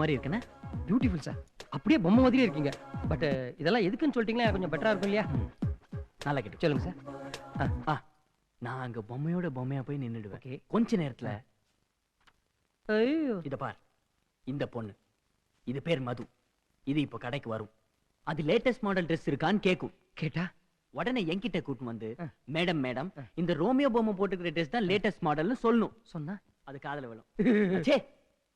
மாதிரி இருக்குன்னு. Beautiful sir, அப்படியே பொம்மை மாதிரியே இருக்கீங்க. பட் இதெல்லாம் எதுக்குன்னு சொல்லிட்டீங்களா கொஞ்சம் பெட்டரா இருக்கும் இல்லையா? நல்லா கேட்டு சொல்லுங்க சார். நான் அங்க பொம்மையோட பொம்மையா போய் நின்னுடுவேன். ஓகே. கொஞ்ச நேரத்துல ஐயோ, இத பார், இந்த பொண்ணு, இது பேர் மது, இது இப்ப கடைக்கு வரும். அது லேட்டஸ்ட் மாடல் ட்ரெஸ் இருக்கான்னு கேக்கும். கேட்டா உடனே என்கிட்ட கூட்டு வந்து மேடம் மேடம் இந்த ரோமியோ பொம்மை போட்டுக்கிற ட்ரெஸ் தான் லேட்டஸ்ட் மாடல்னு சொல்லணும். சொன்னா அது காதுல விழும். சே,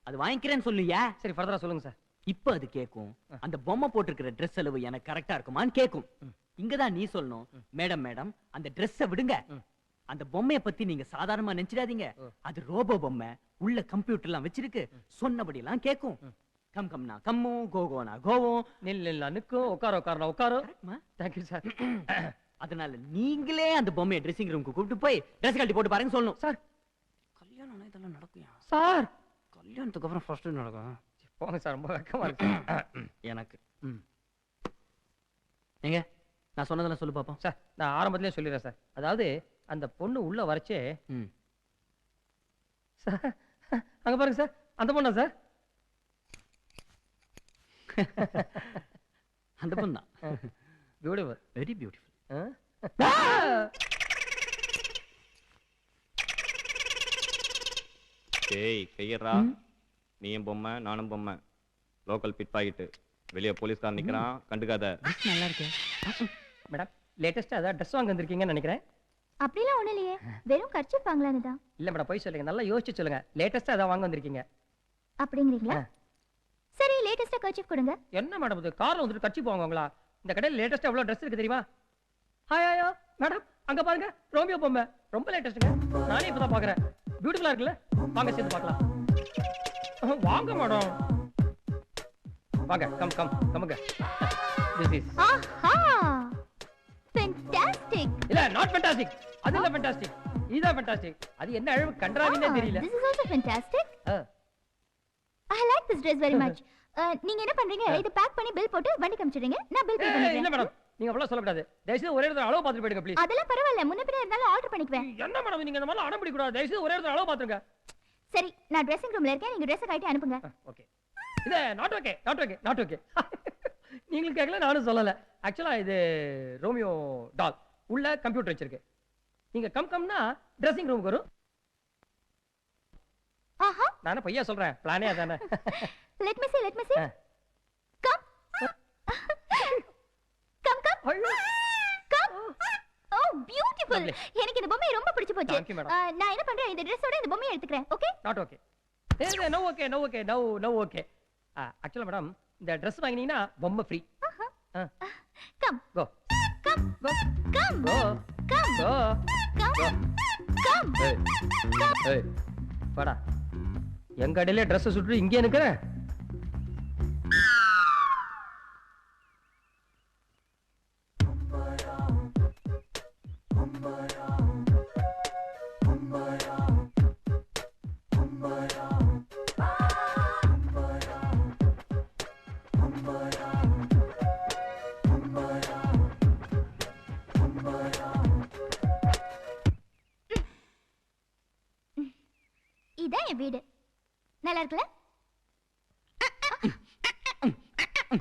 அது வாங்கிக்கிறேன்னு சொல்லுயா. சரி, ஃபர்தரா சொல்லுங்க சார். இப்ப அது கேக்கும், அந்த பொம்மை போட்டுக்கிற ட்ரெஸ் அளவு எனக்கு கரெக்டா இருக்குமான்னு கேக்கும். இங்கதான் நீ சொல்லணும், மேடம் மேடம் அந்த ட்ரெஸ்ஸை விடுங்க, அந்த பொம்மைய பத்தி நீங்க சாதாரணமா நினைச்சிடாதீங்க, அது ரோபோ பொம்மை, உள்ள கம்ப்யூட்டர் எல்லாம் வச்சிருக்கு, சொன்னபடி எல்லாம் கேக்கும். கம் கம்னா கம்மும், கோகோனா கோவும், நில் நில் நிற்கும், உட்கார உட்காரனா உட்காரோ. Thank you sir. அதனால நீங்களே அந்த பொம்மையை ட்ரெஸ்ஸிங் ரூமுக்கு கூப்பிட்டு போய் ட்ரெஸ் கழட்டி போட்டு பாருங்க சொல்லணும். சார், கல்யாணம் இதெல்லாம் நடக்கும் சார். கல்யாணத்துக்கு அப்புறம் ஃபர்ஸ்ட் நடக்கும். போங்க சார், ரொம்ப வெக்கமா இருக்கு எனக்கு. எங்க நான் சொன்னதெல்லாம் சொல்லு பாப்போம். சார், நான் ஆரம்பத்திலே சொல்லிடுறேன் சார். அதாவது அந்த பொண்ணு உள்ள வரச்சே சார், அங்க பாருங்க சார், அந்த பொண்ணா சார்? அந்த பொண்ணு தான். Beautiful, very beautiful. ஏய் கையறா, நீயும் பொம்மை நானும் பொம்மை, லோக்கல் பிட் பாக்கெட், வெளியே போலீஸ்காரன் நிக்கிறான், கண்டுக்காத. நல்லா இருக்கு மேடம். லேட்டஸ்டா அதான் ட்ரெஸ் வாங்க வந்திருக்கீங்கன்னு நினைக்கிறேன். அப்படிலாம் ஒண்ணு இல்லையே, வெறும் கர்ச்சீஃப் வாங்கலான்னு தான். இல்ல மேடம், போய் சொல்லுங்க, நல்லா யோசிச்சு சொல்லுங்க. லேட்டஸ்டா அதான் வாங்க வந்திருக்கீங்க அப்படிங்கிறீங்களா? சரி, லேட்டஸ்டா கர்ச்சீஃப் கொடுங்க. என்ன மேடம் இது, கார்ல வந்துட்டு கட்சி போவாங்களா? இந்த கடையில் லேட்டஸ்டா எவ்வளவு ட்ரெஸ் இருக்கு தெரியுமா? ஹாயா மேடம், அங்க பாருங்க, ரோமியோ பொம்மை, ரொம்ப லேட்டஸ்ட்ங்க. நானே இப்பதான் பாக்குறேன். பியூட்டிஃபுல்லா இருக்குல்ல? வாங்க சேர்ந்து பார்க்கலாம். வாங்க மேடம், வாங்க. கம் கம் கமுங்க. திஸ் இஸ் ஆஹா, ஃபேண்டாஸ்டிக். இல்ல, நாட் ஃபேண்டாஸ்டிக். அது இல்ல ஃபேண்டாஸ்டிக், இதுதான் ஃபேண்டாஸ்டிக். அது என்ன அழகு கண்டராவினே தெரியல. This is also fantastic. I like this dress very much. நீங்க என்ன பண்றீங்க? இது பேக் பண்ணி பில் போட்டு வண்டி காமிச்சிடுங்க, நான் பில் பே பண்ணிடுறேன். இல்ல மேடம், நீங்க அவ்வளவு சொல்லக்கூடாது. தயவுசெய்து ஒரே இடத்துல அளவு பார்த்துட்டு போயிடுங்க ப்ளீஸ். அதெல்லாம் பரவாயில்ல, முன்ன பின்ன இருந்தாலும் ஆர்டர் பண்ணிக்குவேன். என்ன மேடம் நீங்க இந்த மாதிரி அடம் பிடிக்க கூடாது. தயவுசெய்து ஒரே இடத்துல அளவு பார்த்துங்க. சரி, நான் ட்ரெஸ்ஸிங் ரூம்ல இருக்கேன், நீங்க ட்ரெஸ் கழட்டி அனுப்புங்க. ஓகே. இது not okay, not okay, not okay. நீங்களும் கேட்கல, நானும் சொல்லல. ஆக்சுவலா இது ரோமியோ டால், உள்ள கம்ப்யூட்டர் வச்சிருக்கு. நீங்க கம் கம்னா ட்ரெஸ்ஸிங் ரூமுக்கு வரும். ஆஹா, நானே பையா சொல்றேன், பிளானே அதானே. let me see come oh beautiful. எனக்கு இந்த பொம்மை ரொம்ப பிடிச்சு போச்சு. நான் என்ன பண்றேன், இந்த Dress-ஓட இந்த பொம்மையை எடுத்துக்கிறேன். Okay? Not okay. No okay, no okay, no okay. ஆக்சுவலா மேடம், இந்த Dress வாங்குனீங்கன்னா பொம்மை free. Come go come go come go come go come come. ஏய் வாடா, எங்க கடையில Dress சுட்டு இங்கே நிக்கிற. இதான் என் வீடு. நல்லா இருக்குல்ல?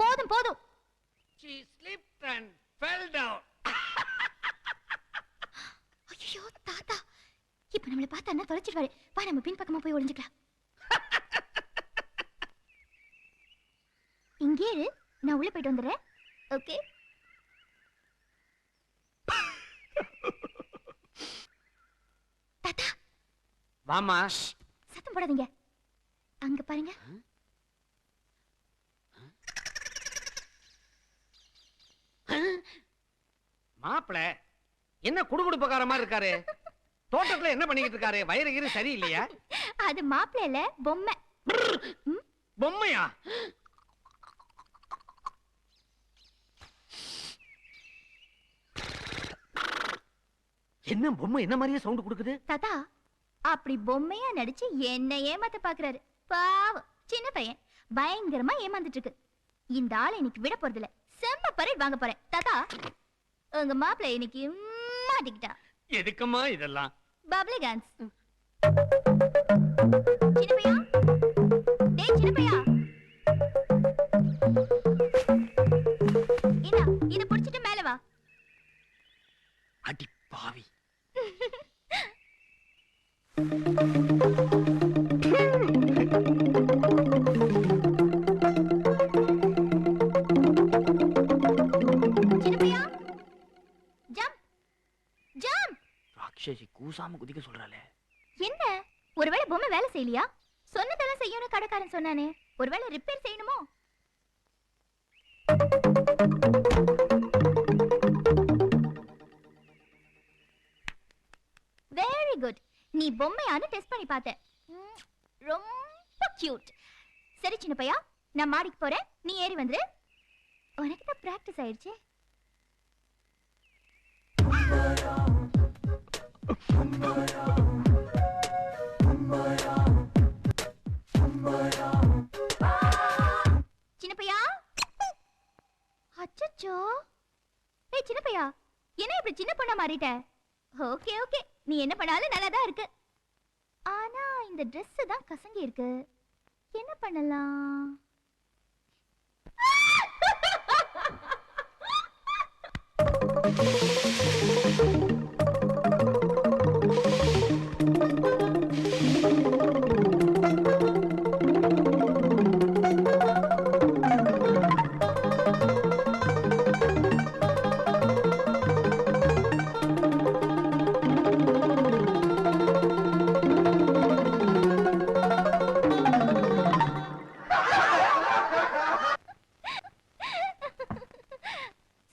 போதும் போதும். She slipped and fell down. ஐயோ தாத்தா, இப்ப நம்மள பார்த்தா என்ன தொலைச்சிடுவாரு. வா, நம்ம பின் பக்கமா போய் ஒளிஞ்சுக்கலாம். இங்கே இரு, நான் உள்ள போயிட்டு வந்துடுறேன். ஓகே? தாத்தா வாமா. சத்தம் போடாதீங்க. அங்க பாருங்க. மாப்பிள என்ன குடுகுடுப்பக்கார மாதிரி இருக்காரு? தோட்டத்துல என்ன பண்ணிக்கிட்டு இருக்காரு? வயிறு கீறு சரியில்லையா? அது மாப்பிள்ளை இல்ல, பொம்மை. பொம்மையா? என்ன பொம்மை என்ன மாதிரியே சவுண்ட் கொடுக்குது? தாத்தா, அப்படி பொம்மையா நடிச்சு என்ன ஏமாத்த பாக்குறாரு. பாவம் சின்ன பையன், பயங்கரமா ஏமாந்துட்டு இருக்கு. இந்த ஆளை இன்னைக்கு விட போறதில்ல. செம்ம பரேட் வாங்க போறேன். தாத்தா, உங்க மாப்பிள்ளை இன்னைக்கு மாட்டிக்கிட்டா. எதுக்குமா இதெல்லாம்? Bubbly dance. சின்ன பையா, டேய் சின்ன பையா, அடி பாவி. சின்னப்பையா ஜம்ப் ஜம்ப். ராட்சசி கூசாம குதிக்க சொல்றாளே. என்ன ஒருவேளை பொம்மை வேலை செய்யலையா? சொன்னதெல்லாம் செய்யணும் கடைக்காரன் சொன்னானே, ஒருவேளை ரிப்பேர் செய்யணுமோ? Very good. நீ பொம்மையானு டெஸ்ட் பண்ணி பார்த்த. ரொம்ப கியூட். சரி சின்ன பையா, நான் மாடிக்கு போறேன், நீ ஏறி வந்துரு. உனக்கு தான் பிராக்டிஸ் ஆயிடுச்சு. சின்ன பையா. அச்சச்சோ. ஏய் சின்ன பையா, என்ன இப்படி சின்ன பொண்ணா மாறிட்ட? ஓகே ஓகே, நீ என்ன பண்ணாலும் நல்லா தான் இருக்கு. ஆனா இந்த Dress தான் கசங்கி இருக்கு. என்ன பண்ணலாம்?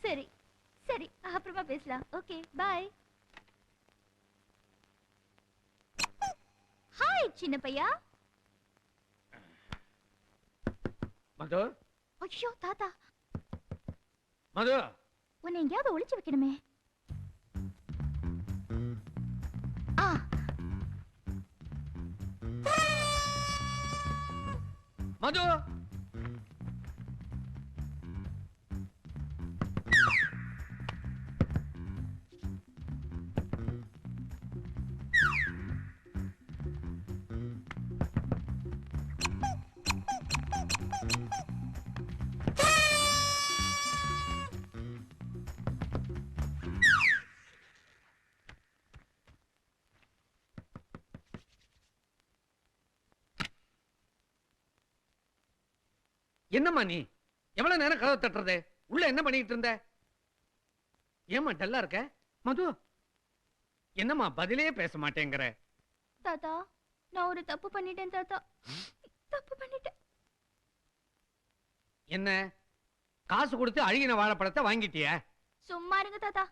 சரி சரி, அப்புறமா பேசலாம். Okay bye. ஹாய் சின்ன பையா. மது ஐயோ தாத்தா, மது, உன்னை எங்கேயாவது ஒளிச்சு வைக்கணுமே. ஆ மது, என்னம்மா நீ எவ்வளவு நேரம் கதவை தட்டுறது? உள்ள என்ன பண்ணிட்டு இருந்த? ஏம்மா டல்லா இருக்க? மது, என்னம்மா பதிலே பேச மாட்டேங்கிற? தாத்தா, நான் ஒரு தப்பு பண்ணிட்டேன் தாத்தா. தப்பு பண்ணிட்டேன். என்ன காசு கொடுத்து அழுகின வாழைப்பழத்தை வாங்கிட்டிய? சும்மா இருங்க தாத்தா.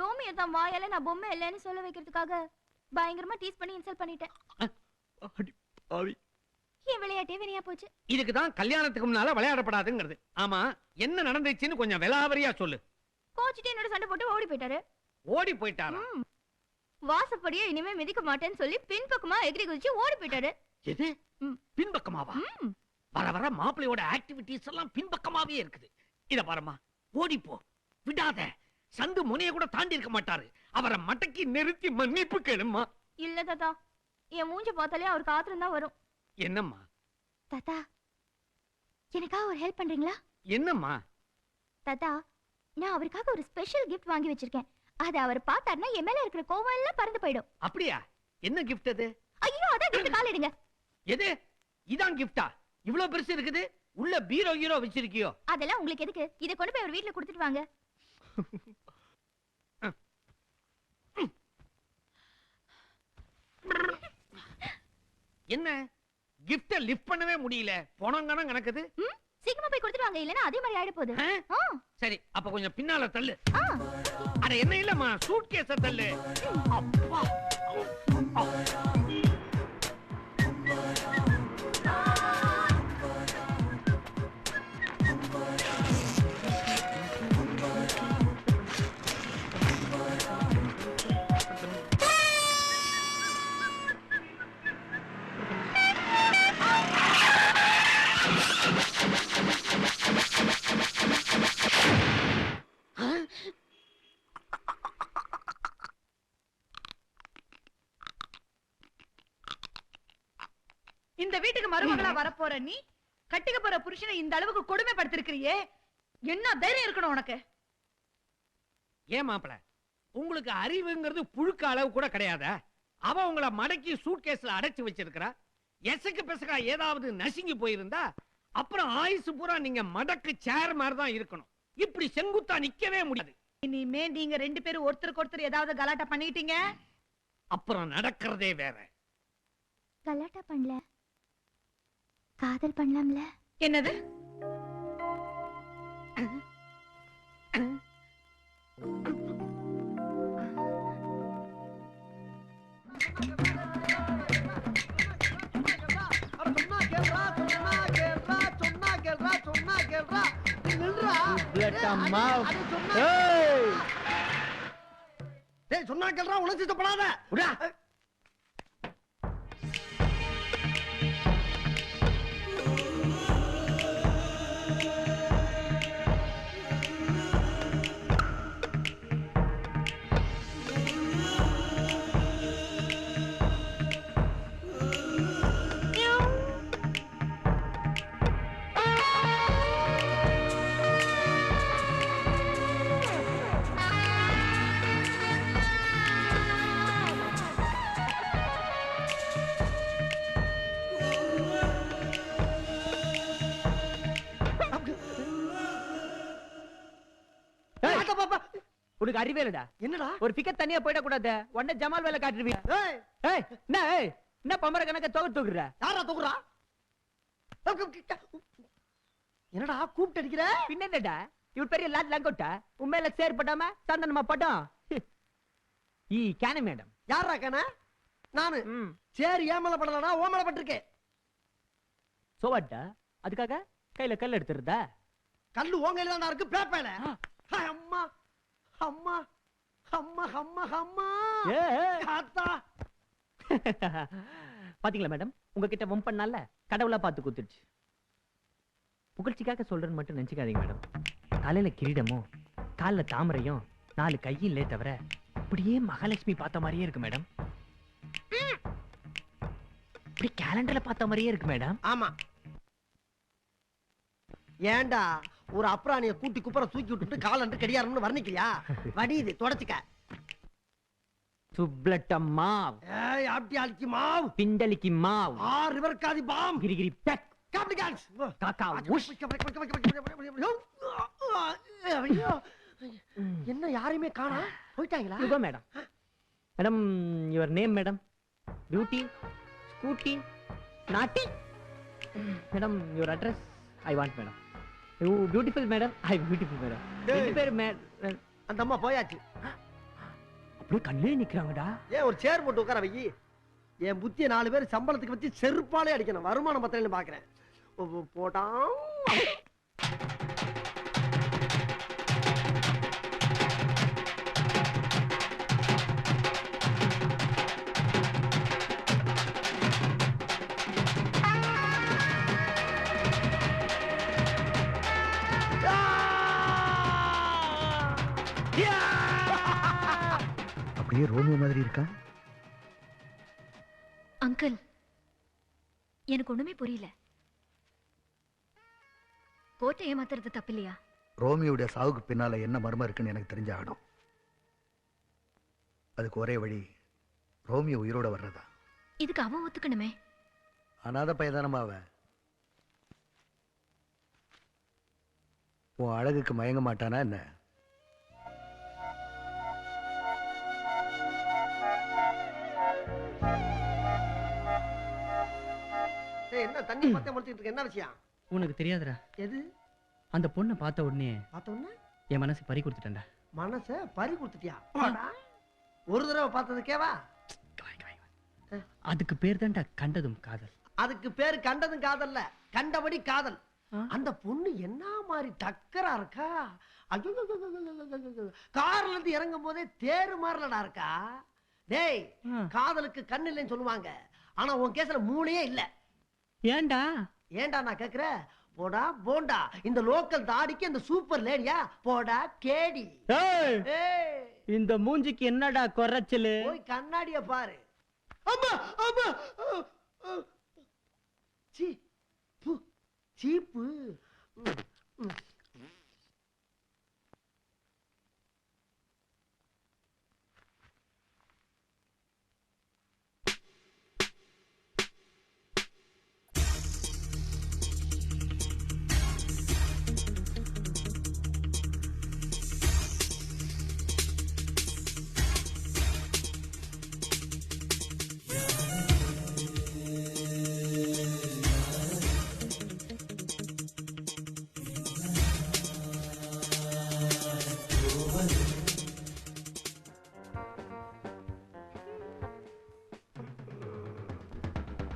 ரோமியோ தான் வாயால நான் பொம்மை இல்லைன்னு சொல்ல வைக்கிறதுக்காக பயங்கரமா டீஸ் பண்ணி இன்சல்ட் பண்ணிட்டேன். அடி பாவி. என் விளையாட்டே வினையா போச்சு. இதுக்கு தான் கல்யாணத்துக்கு முன்னால விளையாடப்படாதுங்கிறது. ஆமா, என்ன நடந்துச்சுன்னு கொஞ்சம் விலாவரியா சொல்லு. கோச்சிட்டு என்னோட சண்டை போட்டு ஓடி போயிட்டாரு. ஓடி போயிட்டாரா? வாசப்படியே இனிமே மிதிக்க மாட்டேன்னு சொல்லி பின்பக்கமா எகிரி குதிச்சு ஓடி போயிட்டாரு. எது? ம். பின்பக்கமாவா? ம். வர வர மாப்பிள்ளையோட ஆக்டிவிட்டிஸ் எல்லாம் பின்பக்கமாவே இருக்குது. இத பாருமா, ஓடி போ, விடாத. சந்து முனைய கூட தாண்டி இருக்க மாட்டாரு. அவரை மடக்கி நிறுத்தி மன்னிப்பு கேளுமா. இல்ல தாத்தா, என் மூஞ்ச பார்த்தாலே அவருக்கு ஆத்திரம் தான் வரும். என்னம்மா? தாத்தா, எனக்காக ஒரு ஹெல்ப் பண்றீங்களா? என்னம்மா? தாத்தா, நான் அவருக்காக ஒரு ஸ்பெஷல் கிஃப்ட் வாங்கி வச்சிருக்கேன். அத அவர் பார்த்தாருன்னா என் மேல இருக்கிற கோவம் எல்லாம் பறந்து போயிடும். அப்படியா? என்ன கிஃப்ட் அது? ஐயோ, அதான் கிஃப்ட், காலிடுங்க. எது? இதான் கிஃப்டா? இவ்ளோ பெருசு இருக்குது. உள்ள பீரோ ஹீரோ வச்சிருக்கியோ? அதெல்லாம் உங்களுக்கு எதுக்கு? இத கொண்டு போய் அவர் வீட்ல கொடுத்துட்டு வாங்க. என்ன கிஃப்ட லிஃப்ட் பண்ணவே முடியல. போனங்கன கணக்குது. சீக்கிரமா போய் கொடுத்துட்டு வாங்க, இல்லனா அதே மாதிரி ஆயிட போகுது. ஆ? சரி, அப்ப கொஞ்சம் பின்னால தள்ளு. ஆ. அட என்ன இல்லம்மா, சூட்கேஸ தள்ளு. அப்பா. இந்த வீட்டுக்கு மருமகளா வரப்போற நீ கட்டிக்க போற புருஷனை இந்த அளவுக்கு கொடுமைப்படுத்திருக்கிறியே, என்ன தைரியம் இருக்கணும் உனக்கு? ஏன் மாப்பிள, உங்களுக்கு அறிவுங்கிறது புழுக்க அளவு கூட கிடையாதா? அவ உங்களை மடக்கி சூட்கேஸ்ல அடைச்சு வச்சிருக்கிறா. எசக்கு பெசகா ஏதாவது நசுங்கி போயிருந்தா அப்புறம் ஆயுசு பூரா நீங்க மடக்கு சேர் மாதிரி தான் இருக்கணும். இப்படி செங்குத்தா நிக்கவே முடியாது. இனிமே நீங்க 2 பேரும் ஒருத்தருக்கு ஒருத்தர் ஏதாவது கலாட்டா பண்ணிட்டீங்க, அப்புறம் நடக்கிறதே வேற. கலாட்டா பண்ணல, காதல் பண்ணலாம்ல. என்னது? சொன்னா கேள்றா, உணர்ச்சிப்படாத. உனக்கு அறிவே இல்லடா. என்னடா ஒரு பிக்கெட் தனியா போயிட கூடாது. உடனே ஜமால் வேலை காட்டுருவீங்க. என்ன பம்பர கணக்க தூக்குற? யாரா தூக்குறா? என்னடா கூப்பிட்டு அடிக்கிற? பின்னடா இவர் பெரிய லாட் லங்கோட்டா. உண்மையில சேர் பட்டாம சந்தனமா பட்டம். ஈ கேன மேடம். யாரா கேன? நானு. சேர் ஏமல படலடா, ஓமல பட்டிருக்கேன். சோவாட்டா அதுக்காக கையில கல் எடுத்துறதா? கல்லு ஓங்கையில தான் இருக்கு, பேப்பையில. அம்மா அம்மா அம்மா அம்மா அம்மா காத்தா. பாத்தீங்களா மேடம், உங்ககிட்ட வம் பண்ணால கடவுளா பார்த்து குத்துடுச்சு. புகழ்ச்சிக்காக சொல்றேன்னு மட்டும் நினைச்சுக்காதீங்க மேடம். தலையில கிரீடமும் கால்ல தாமரையும் 4 கையிலே தவிர அப்படியே மகாலட்சுமி பார்த்த மாதிரியே இருக்கு மேடம். இப்படி கேலண்டர்ல பார்த்த மாதிரியே இருக்கு மேடம். ஆமா. ஏண்டா ஒரு அப்ராணிய கூட்டி குப்பரை தூக்கி விட்டுட்டு காலண்டு கடியாரம்னு வர்ணிக்கிறியா? வடியுது, தொடச்சுக்க. சுப்லட்ட மாவ், ஏய் ஆப்டியாலிக்கு மாவ், பிண்டலிக்கு மாவ், ரிவர்காதி பாம், கிரிகிரி பெக், காப்டி கான்ஸ், காக்கா உஷ். என்ன யாரையுமே காணா? போயிட்டாங்களா? யுகோ madam. Madam your name madam? Beauty, Scooty, naughty. Madam your address I want madam. You beautiful madam. I beautiful madam. ரெண்டு பேர் அந்த அம்மா போயாச்சு. அப்படியே கண்ணிலே நிக்கிறாங்கடா. ஏன் ஒரு சேர் போட்டு உட்கார வை. என் புத்திய 4 பேர் சம்பளத்துக்கு வச்சு செருப்பாலே அடிக்கணும். வருமானம் பத்திரம்னு பாக்குறேன். போட்டான். அப்படியே ரோமியோ மாதிரி இருக்கா? அங்கிள், எனக்கு ஒண்ணுமே புரியல. கோட்டை ஏமாத்துறது தப்பு இல்லையா? ரோமியோடைய சாவுக்கு பின்னால என்ன மர்மம் இருக்குன்னு எனக்கு தெரிஞ்சாகணும். அதுக்கு ஒரே வழி ரோமியோ உயிரோட வர்றதா. இதுக்கு அவன் ஒத்துக்கணுமே. அனாத பையதானமா அவன். உன் அழகுக்கு மயங்க மாட்டானா என்ன? என்ன தண்ணி பத்தே முடிச்சிட்டு இருக்க? என்ன விஷயம்? உனக்கு தெரியாதுடா. எது? அந்த பொண்ணை பார்த்த உடனே பார்த்தோன்னே என் மனசு பறி கொடுத்துட்டேன்டா. மனச பறி கொடுத்துட்டியா? ஒரு தடவை பார்த்ததுக்கேவா? அதுக்கு பேர் தான்டா கண்டதும் காதல். அதுக்கு பேரு கண்டதும் காதல்ல, கண்டபடி காதல். அந்த பொண்ணு என்ன மாதிரி டக்கரா இருக்கா? கார்ல இருந்து இறங்கும் போதே தேரு மாறலடா இருக்கா. டேய், காதலுக்கு கண்ணு இல்லைன்னு சொல்லுவாங்க. ஆனா உன் கேஸ்ல மூளையே இல்ல. ஏன்டா? ஏன்டா நான் கேக்குறேன்? போடா போண்டா. இந்த லோக்கல் தாடிக்கு இந்த சூப்பர் லேடியா? போடா கேடி. இந்த மூஞ்சிக்கு என்னடா குறைச்சல்? போய் கண்ணாடிய பாரு. அம்மா அம்மா. சீ பு சீப்பு.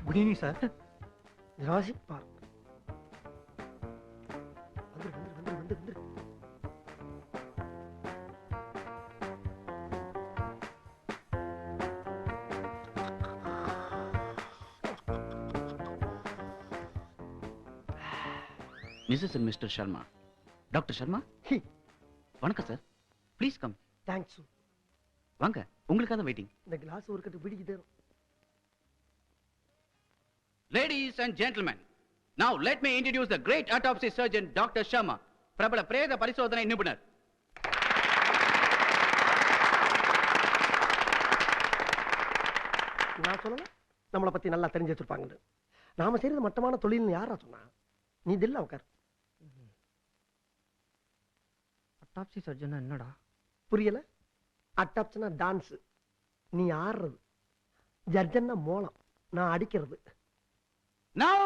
Good evening sir. Jurassic park. வந்து. Mrs. and Mr. Sharma. Dr. Sharma? வணக்கம் சார். Please come. தேங்க்ஸ். வாங்க, உங்களுக்காக தான் வெயிட்டிங். இந்த கிளாஸ் ஒரு கட்டு பிடிக்கிட்டே இருக்கும். Ladies and gentlemen, now let me introduce the great autopsy surgeon Dr. Sharma, பிரபல பிரேத பரிசோதனை நிபுணர். நான் சொல்லல நம்மளை பத்தி நல்லா தெரிஞ்சு வச்சிருப்பாங்கன்னு. நாம செய்யறது மட்டமான தொழில்னு யாரா சொன்னா? நீ தில்ல உட்கார். அட்டாப்சி சர்ஜன் என்னடா புரியல? அட்டாப்ஸ்னா டான்ஸ், நீ ஆடுறது. ஜர்ஜன்னா மோளம், நான் அடிக்கிறது. Now,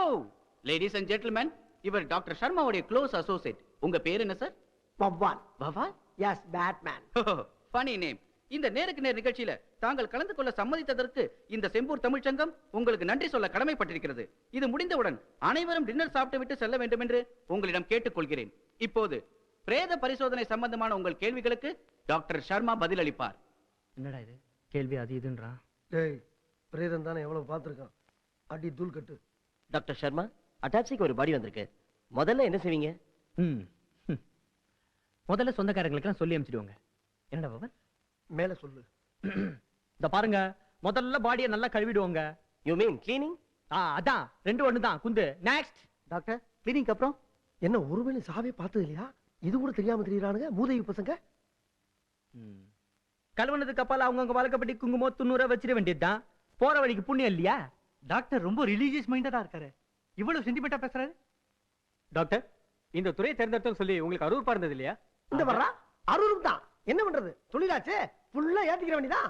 ladies and gentlemen, இவர் டாக்டர் சர்மாவுடைய க்ளோஸ் அசோசியேட். உங்க பேர் என்ன சார்? வவ்வால். வவால்? Yes, Batman. Funny name. இந்த நேருக்கு நேர் நிகழ்ச்சியில தாங்கள் கலந்து கொள்ள சம்மதித்ததற்கு இந்த செம்பூர் தமிழ்ச் சங்கம் உங்களுக்கு நன்றி சொல்ல கடமைப்பட்டிருக்கிறது. இது முடிந்தவுடன் அனைவரும் டின்னர் சாப்பிட்டு விட்டு செல்ல வேண்டும் என்று உங்களிடம் கேட்டுக்கொள்கிறேன். இப்போது பிரேத பரிசோதனை சம்பந்தமான உங்கள் கேள்விகளுக்கு டாக்டர் சர்மா பதில் அளிப்பார். என்னடா இது கேள்வி அது இதுன்றா? டேய், பிரேதம் தானே எவ்வளவு பார்த்திருக்கான். அடி தூள் கட்டு. டாக்டர் சர்மா, அட்டாப்சிக்கு ஒரு பாடி வந்திருக்கு. முதல்ல என்ன செய்வீங்க? முதல்ல சொந்தக்காரங்களுக்கெல்லாம் சொல்லி அனுப்பிச்சிடுவாங்க. என்னடா பவன்? மேல சொல்லு. இந்த பாருங்க, முதல்ல பாடியை நல்லா கழுவிடுவாங்க. You mean cleaning? அதான், ரெண்டு ஒண்ணு தான். குந்து. நெக்ஸ்ட். டாக்டர், கிளீனிங் அப்புறம் என்ன ஒருவேளை சாவே பார்த்தது இல்லையா? இது கூட தெரியாம தெரியறானுங்க மூதேவி பசங்க. கழுவுனதுக்கு அப்பால அவங்கவுங்க வழக்கப்படி குங்குமம் துண்ணூற வச்சிட வேண்டியதுதான். போற வழிக்கு புண்ணியம் இல்லையா? டாக்டர் ரொம்ப ரிலீஜியஸ் மைண்டடா இருக்காரு. இவ்வளவு சென்டிமெண்டா பேசுறாரு. டாக்டர், இந்த துறையை தேர்ந்தெடுத்தோம் சொல்லி உங்களுக்கு அரூர்ப்பா இருந்தது இல்லையா? இந்த வர்றா அரூரும் தான். என்ன பண்றது, தொழிலாச்சு ஃபுல்லா ஏத்திக்கிற வேண்டியதான்.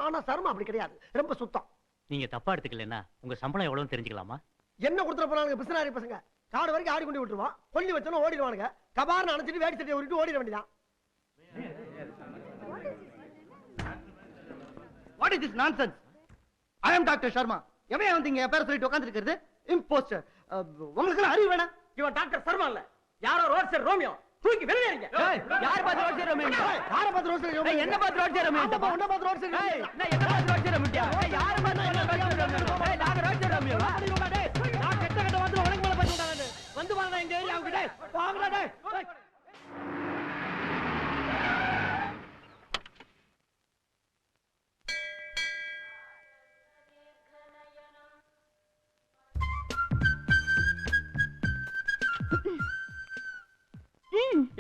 ஆனா சர்மா அப்படி கிடையாது, ரொம்ப சுத்தம். நீங்க தப்பா எடுத்துக்கலன்னா உங்க சம்பளம் எவ்வளவுன்னு தெரிஞ்சுக்கலாமா? என்ன கொடுத்துட போறானுங்க பிசினாரி பசங்க. காடு வரைக்கும் ஆடி கொண்டு விட்டுருவான். கொல்லி வச்சோன்னு ஓடிடுவானுங்க. கபார்னு அணைச்சிட்டு வேடி சட்டையை உருட்டு ஓடிட வேண்டியதான். What is this nonsense? I am doctor Sharma. எவன் வந்து இங்க பேர சொல்லிட்டு உட்கார்ந்து இருக்கிறது? இம்போஸ்டர். உங்களுக்கு அறிவு வேணா? இவன் டாக்டர் சர்மா இல்ல, யாரோ ரோட் சைடு ரோமியோ. தூக்கி வெளியேறீங்க. யார் பாத்து ரோட் சைடு ரோமியோ? யார பார்த்து ரோட் சைடு என்ன பாத்து ரோட் சைடு ரோமியோ? உன்ன பார்த்து ரோட் சைடு நான் என்ன பாத்து ரோட் சைடு ரோமியோ? யார் பாத்து ரோட் சைடு ரோமியோ? நாங்க ரோட் சைடு ரோமியோ. நான் கெட்ட கெட்ட வந்து உனக்கு மேல பாத்து விடானே. வந்து வாடா இந்த ஏரியா கிட்ட. வாங்கடா டேய்.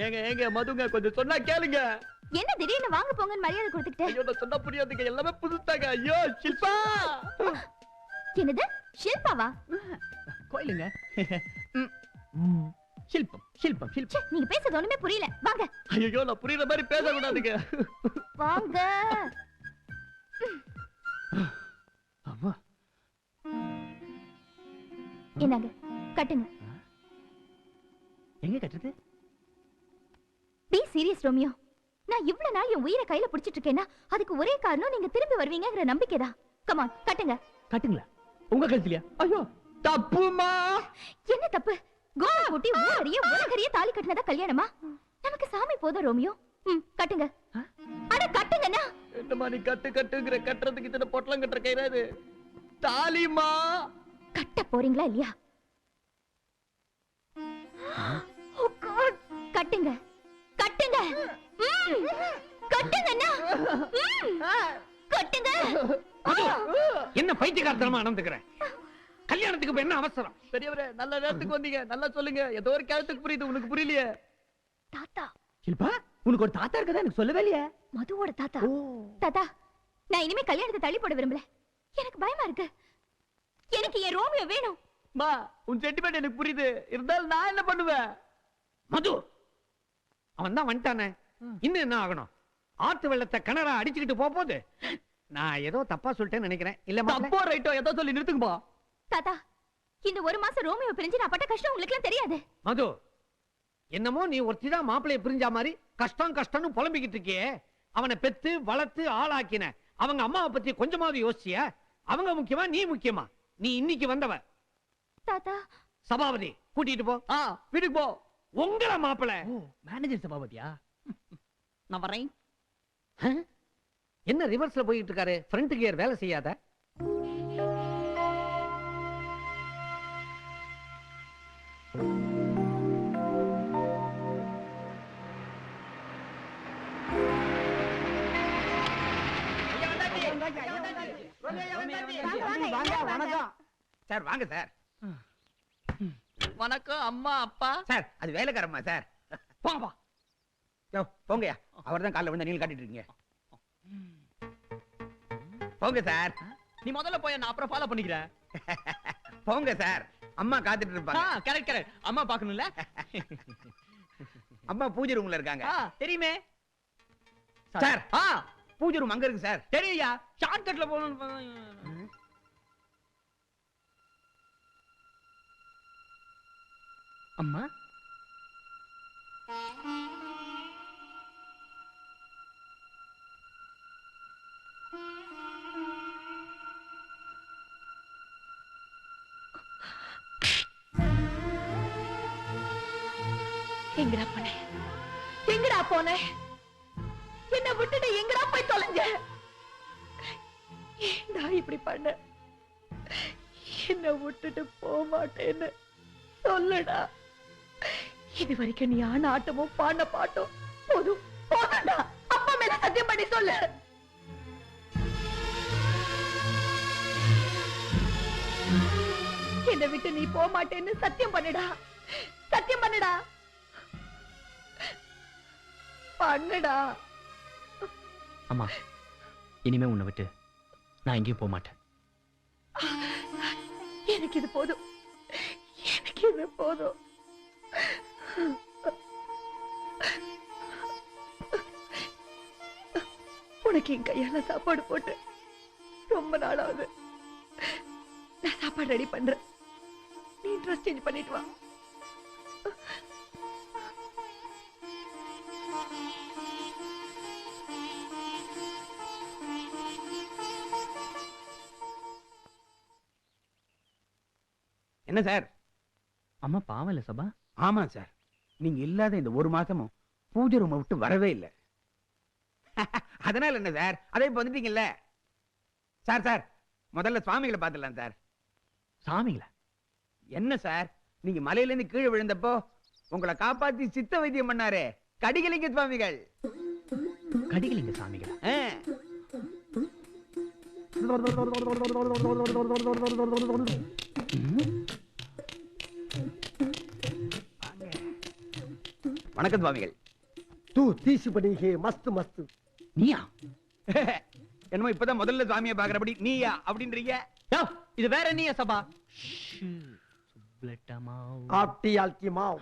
ஏங்க மதுங்க, கொஞ்சம் சொன்னா கேளுங்க. என்ன திடீர்னு வாங்க போங்கன்னு மரியாதை கொடுத்துக்கிட்டே? ஐயோ, நான் சொன்னா புரியாதுங்க, எல்லாமே புதுசாங்க. ஐயோ ஷில்பா. என்னது ஷில்பாவா? கோயிலுங்க. ஷில்பம் ஷில்பம் ஷில்பம். ச்சே, நீங்க பேசுறது ஒண்ணுமே புரியல. வாங்க. ஐயோ, நான் புரியுற மாதிரி பேசக்கூடாதுங்க. வாங்க. அம்மா, என்னங்க கட்டுங்க. எங்க கட்டுறது? Be serious Romeo. நான் இவ்வளவு நாள் என் உயிரை கையில பிடிச்சிட்டு இருக்கேன்னா அதுக்கு ஒரே காரணம் நீங்க திரும்பி வருவீங்கங்கிற நம்பிக்கைதான். கம் ஆன், கட்டுங்க. கட்டுங்களா? உங்க கழுத்துலயா? ஐயோ தப்புமா. என்ன தப்பு? கோவா கூட்டி ஊரறிய உலகறிய தாலி கட்டினதா கல்யாணமா? நமக்கு சாமி போதும் ரோமியோ. கட்டுங்க. அட கட்டுங்கண்ணா. என்னமா நீ கட்டு கட்டுங்கிற? கட்டுறதுக்கு இத்தனை பொட்டலம் கட்டுற கைராது தாலிமா. கட்ட போறீங்களா இல்லையா? ஓ காட், கட்டுங்க கட்டுங்க. கட்டுங்கண்ணா. கட்டுங்க. என்ன பைத்தியக்காரத்தனமா நடந்துக்கிறேன்? கல்யாணத்துக்கு இப்ப என்ன அவசரம்? பெரியவரே, நல்ல நேரத்துக்கு வந்தீங்க. நல்லா சொல்லுங்க. ஏதோ ஒரு கேரத்துக்கு புரியுது, உனக்கு புரியலையே. தாத்தா. ஷில்பா, உனக்கு ஒரு தாத்தா இருக்கதா எனக்கு சொல்லவே இல்லையே. மதுவோட தாத்தா. தாத்தா, நான் இனிமே கல்யாணத்தை தள்ளி போட விரும்பல. எனக்கு பயமா இருக்கு. எனக்கு என் ரோமியோ வேணும். மா, உன் சென்டிமெண்ட் எனக்கு புரியுது. இருந்தாலும் நான் என்ன பண்ணுவேன்? மது, அவன் தான் வந்துட்டானே, இன்னும் என்ன ஆகணும்? ஆத்து வெள்ளத்தை கிணறா அடிச்சுக்கிட்டு போகுது. நான் ஏதோ தப்பா சொல்லிட்டேன்னு நினைக்கிறேன். இல்ல தப்போ ரைட்டோ ஏதோ சொல்லி நிறுத்துங்கப்பா. தாத்தா, இந்த ஒரு மாசம் ரோமியோ பிரிஞ்சு நான் பட்ட கஷ்டம் உங்களுக்கு எல்லாம் தெரியாது. மது, என்னமோ நீ ஒருத்திதான் மாப்பிளைய பிரிஞ்சா மாதிரி கஷ்டம் கஷ்டம்னு புலம்பிக்கிட்டு இருக்கியே. அவனை பெத்து வளர்த்து ஆளாக்கின அவங்க அம்மாவை பத்தி கொஞ்சமாவது யோசிச்சியா? அவங்க முக்கியமா, நீ முக்கியமா? நீ இன்னைக்கு வந்தவ. தாத்தா சபாபதி கூட்டிட்டு போ. வீட்டுக்கு போ. உங்கள மாப்பிள. மேனேஜர் சபாபதியா? நான் வரேன். என்ன ரிவர்ஸ்ல போயிட்டு இருக்காரு? ஃப்ரண்ட் கியர் வேலை செய்யாத? சார் வாங்க சார். வணக்கம் அம்மா அப்பா. சார் அது வேலைக்காரம்மா சார். போங்க போங்கயா, அவர் தான் காலைல வந்து நீங்க காட்டிட்டு இருக்கீங்க. போங்க சார். நீ முதல்ல போய் நான் அப்புறம் ஃபாலோ பண்ணிக்கிறேன். போங்க சார், அம்மா காத்துட்டு இருப்பாங்க. Correct correct. அம்மா பார்க்கணும்ல. அம்மா பூஜை ரூம்ல இருக்காங்க. தெரியுமே சார். பூஜை ரூம் அங்க இருக்கு சார். தெரியுயா, ஷார்ட்கட்ல போகணும். அம்மா எங்கடா போன? எங்கடா போன? என்ன விட்டுட்டு எங்கடா போய் தொலைஞ்ச? ஏன்டா இப்படி பண்ண? என்ன விட்டுட்டு போக மாட்டேன்னு சொல்லுடா. இது வரைக்கும் நீ ஆன ஆட்டமும் பாடின பாட்டும் போதும் போதும்டா. அப்பா மேல சத்தியம் பண்ணி சொல்லு. என்னை விட்டு நீ போக மாட்டேன்னு சத்தியம் பண்ணுடா. சத்தியம் பண்ணுடா. பண்ணுடா. அம்மா, இனிமே உன்னை விட்டு நான் எங்கேயும் போக மாட்டேன். எனக்கு இது போதும். எனக்கு இது போதும். உனக்கு என் கையால சாப்பாடு போட்டு ரொம்ப நாளாவது. நான் சாப்பாடு ரெடி பண்றேன். நீ ட்ரெஸ் சேஞ்ச் பண்ணிட்டு வா. என்ன சார்? அம்மா பாவம் இல்ல சபா? ஆமா சார், நீங்க இல்லாத இந்த ஒரு மாசமும் பூஜை ரூமை விட்டு வரவே இல்லை. அதனால என்ன சார், அதே இப்ப வந்துட்டீங்கல்ல. சார் சார் முதல்ல சுவாமிகளை பார்த்துடலாம் சார். சாமிங்களா? என்ன சார், நீங்க மலையில இருந்து கீழே விழுந்தப்போ உங்களை காப்பாத்தி சித்த வைத்தியம் பண்ணாரே கடிகலிங்க சுவாமிகள். கடிகலிங்க சாமிகளா? வணக்கம் சுவாமிகள். தூ தீசு பண்ணி மஸ்து மஸ்து. நீயா? என்னமோ இப்பதான் முதல்ல சுவாமியை பாக்குறபடி நீயா அப்படின்றீங்க. இது வேற நீயா சபா? சுப்லட்டா மாவு, ஆப்டி ஆல்கி மாவ்,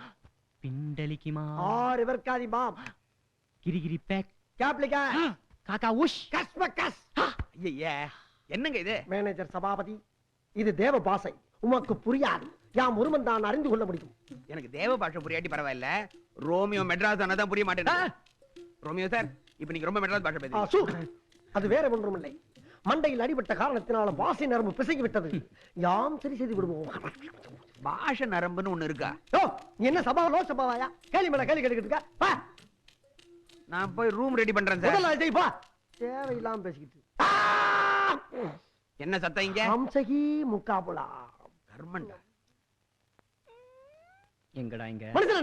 பிண்டலிக்கு மாவு, ஆர் எவர்காதி மாவ், கிரிகிரி பேக், கேப்லிகா, காக்கா உஷ், கஸ்மக்கஸ். ஐயா என்னங்க இது? மேனேஜர் சபாபதி, இது தேவ பாஷை, உமக்கு புரியாது. யாம் ஒருவன் தான் அறிந்து கொள்ள முடியும். எனக்கு தேவ பாஷை புரியாட்டி பரவாயில்ல, ரோமியோ மெட்ராஸ் ஆனதான் புரிய மாட்டேன். ரோமியோ சார், இப்ப நீங்க ரொம்ப மெட்ராஸ் பாஷை பேசுறீங்க. அது வேற ஒன்றும் இல்லை. மண்டையில் அடிபட்ட காரணத்தினால பாஷை நரம்பு பிசகி விட்டது. யாம் சரி செய்து விடுவோம். பாஷை நரம்புன்னு ஒண்ணு இருக்கா? நீ என்ன சபாவோ சபாவாயா? கேள்வி மேல கேள்வி கேட்டுக்கிட்டு இருக்க. நான் போய் ரூம் ரெடி பண்றேன் சார். தேவையில்லாம பேசிக்கிட்டு என்ன சத்தம் இங்க? அம்சகி முக்காபுலா கர்மண்டா. எங்கடா இங்க? மனுஷனா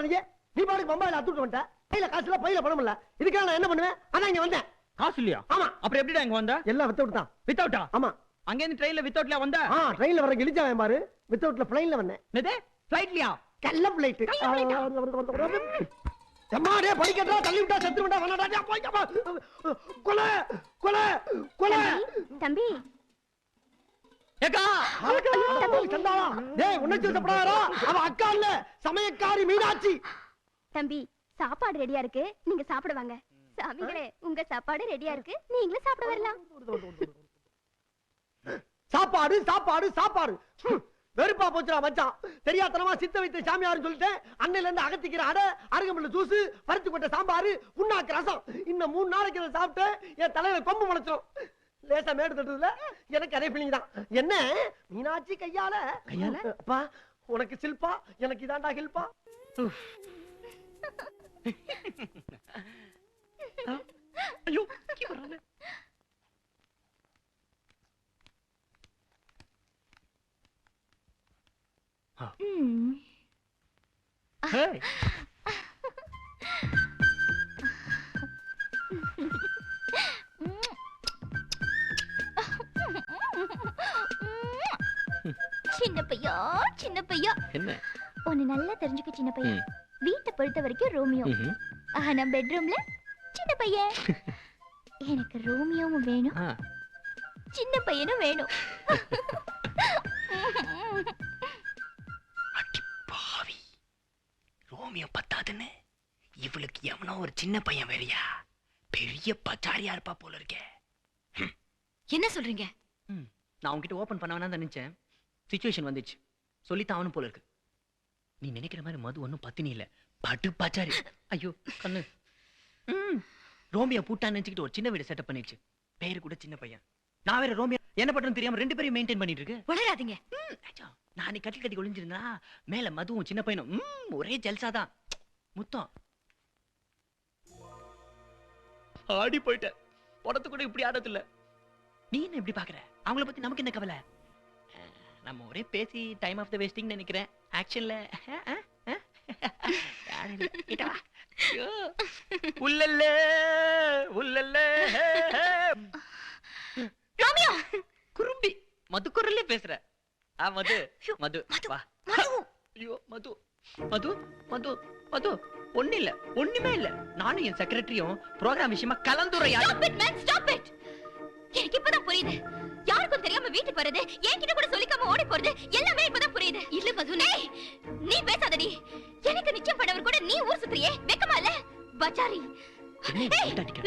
நீ? நீ பாட்டுக்கு பம்பாயில அத்துட்டு வந்துட்ட. கையில காசு இல்ல, பையில பணம் இல்ல. இதுக்காக நான் என்ன பண்ணுவேன்? அதான் இங்க வந்தேன். காசு இல்லையா? ஆமா. அப்புறம் எப்படிடா இங்க வந்த? எல்லாம் வித்தவுட் தான். வித்தவுட்டா? ஆமா. அங்க இருந்து ட்ரெயின்ல வித்தவுட்ல வந்த? ட்ரெயின்ல வர கிழிச்சாவேன் பாரு. வித்தவுட்ல பிளைன்ல வந்தேன். என்னது? ஃளைட்லயா? கல்ல பிளைட். எம்மாடே படிக்கட்டா தள்ளி விட்டா செத்து விட்டா வனடா போய்டா. கொலை கொலை கொலை. தம்பி ஏக்கா சந்தாளா, டேய் உன்னைச்சு சப்படாரா? அவ அக்கா இல்ல, சமயக்காரி மீனாட்சி. தம்பி சாப்பாடு ரெடியா இருக்கு, நீங்க சாப்பிட வாங்க. சாமிகளே, உங்க சாப்பாடு ரெடியா இருக்கு, நீங்களும் சாப்பிட வரலாம். சாப்பாடு சாப்பாடு சாப்பாடு. வெறுப்பா போச்சுடா மச்சான். தெரியாதனமா சித்த வைத்த சாமியாருன்னு சொல்லிட்டேன். அன்னையில இருந்து அகத்திக்கிற அடை, அருகம்புல்ல ஜூஸ், பருத்தி கொட்டை சாம்பார், புண்ணாக்கு ரசம். இன்னும் 3 நாளைக்கு இதை சாப்பிட்டு என் தலையில கொம்பு முளைச்சிடும். லேசா மேடு தட்டுதுல எனக்கு அதே ஃபீலிங் தான். என்ன மீனாட்சி கையால அப்பா உனக்கு சில்பா எனக்கு இதாண்டா ஹில்பா. ஐயோ இங்க வரானே. ஹேய் சின்ன பையா சின்ன பையா, என்ன உன்னை நல்லா தெரிஞ்சுக்க சின்ன பையன். வீட்டை பொறுத்த வரைக்கும் ரோமியோ, ஆனா பெட்ரூம்ல சின்ன பையன். எனக்கு ரோமியோவும் வேணும், சின்ன பையனும் வேணும். அடி பாவி, ரோமியோ பத்தாதுன்னு இவளுக்கு எவனோ ஒரு சின்ன பையன் வேறியா? பெரிய பச்சாரியா இருப்பா போல இருக்கே. என்ன சொல்றீங்க? நான் உன்கிட்ட ஓபன் பண்ண வேணாம் நினைச்சேன், சிச்சுவேஷன் வந்துச்சு, சொல்லித்தான் அவனும் போல இருக்கு. நீ நினைக்கிற மாதிரி மது ஒன்னும் பத்தினி இல்ல, பட்டு பச்சாரி. ஐயோ கண்ணு. ரோமியோ பூட்டான்னு நினைச்சுக்கிட்டு ஒரு சின்ன வீடு செட்டப் பண்ணிடுச்சு, பேரு கூட சின்ன பையன். நான் வேற ரோமியோ என்ன பண்றேன்னு தெரியாம ரெண்டு பேரையும் மெயின்டைன் பண்ணிட்டு இருக்கு. வளராதீங்க. நான் கட்டி கட்டி ஒளிஞ்சிருந்தா மேல மதுவும் சின்ன பையனும் ஒரே ஜல்சாதான். முத்தம் ஆடி போயிட்ட. படத்து கூட இப்படி ஆடது இல்ல. நீ என்ன இப்படி பாக்குற? அவங்கள பத்தி நமக்கு என்ன கவலை? நம்ம ஒரே பேசி டைம் ஆஃப் த வேஸ்டிங் நினைக்கிறேன். ஆக்ஷன்ல உள்ளல்ல உள்ளல்ல ரோமியோ குறும்பி மது குரல்ல பேசுற. மது மது வா. ஐயோ மது மது மது மது ஒண்ணு இல்ல, ஒண்ணுமே இல்ல. நானும் என் செக்ரட்டரியும் ப்ரோகிராம் விஷயமா கலந்துரையாட. Stop it man, stop it. எனக்கு இப்பதான் புரியுது. யாருக்கும் தெரியாம வீட்டுக்கு வரது, என்கிட்ட கூட சொல்லிக்காம ஓடி போறது எல்லாமே இப்பதான் புரியுது. இல்ல மது, நீ பேசாதடி. எனக்கு நிச்சயம் பண்ணவர் கூட நீ ஊர் சுத்துறியே, வெக்கமா இல்ல? பச்சாரி.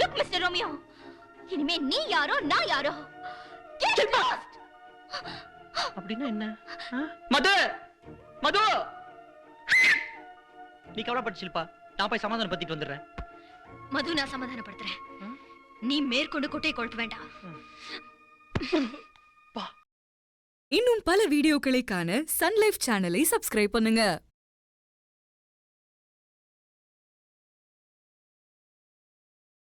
Look Mr. Romeo, இனிமே நீ யாரோ நான் யாரோ. Get lost. அப்படின்னா என்ன? மது மது நீ கவலைப்பட்டு சில்பா, நான் போய் சமாதானம் பத்திட்டு வந்துடுறேன். மது, நான் சமாதானப்படுத்துறேன். நீ மேற்கொண்டு குட்டை கொழுக்க வேண்டாம். இன்னும் பல வீடியோக்களை காண சன் லைஃப் சேனலை சப்ஸ்கிரைப் பண்ணுங்க.